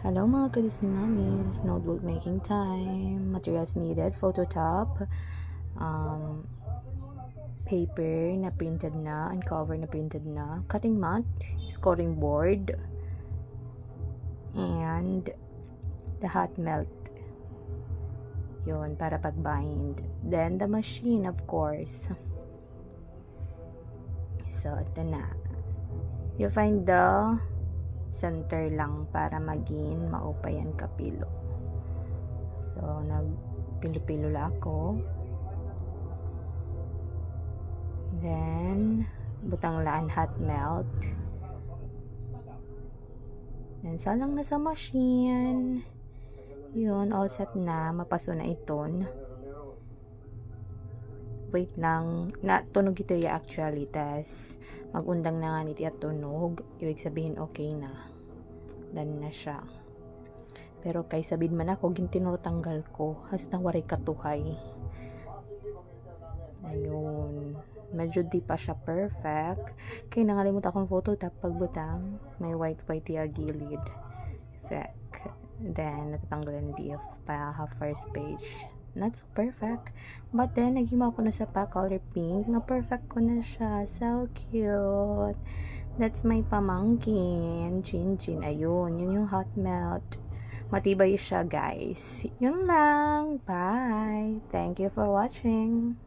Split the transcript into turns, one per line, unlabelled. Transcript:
Hello mga kadismamis, notebook making time, materials needed, photo top, paper na printed na, and cover na printed na, cutting mat, scoring board, and the hot melt. Yun, para pag-bind. Then, the machine, of course. So, ito na. You find the center lang para maging maupay ang kapilo. So, nagpilo-pilo lang ako. Then, butang laan hot melt. Then, salang na sa machine. Yun, all set na. Mapaso na iton. Wait lang. Tunog ito ya actually. Tas, magundang na nga niti at tunog. Ibig sabihin, okay na. Done na siya. Pero kay sabid man ako, gintinuro tanggal ko. Hasta waray katuhay. Ayun. Medyo di pa siya perfect. Kaya nangalimutan akong photo tap pagbutang. May white ya gilid. Effect. Then, natatanggalan di pa half first page. Not so perfect. But then, naghima ko na sa pa color pink. Na perfect ko na siya. So cute. That's my pamangkin. Chin Chin. Ayun. Yun yung hot melt. Matibay siya, guys. Yun lang. Bye. Thank you for watching.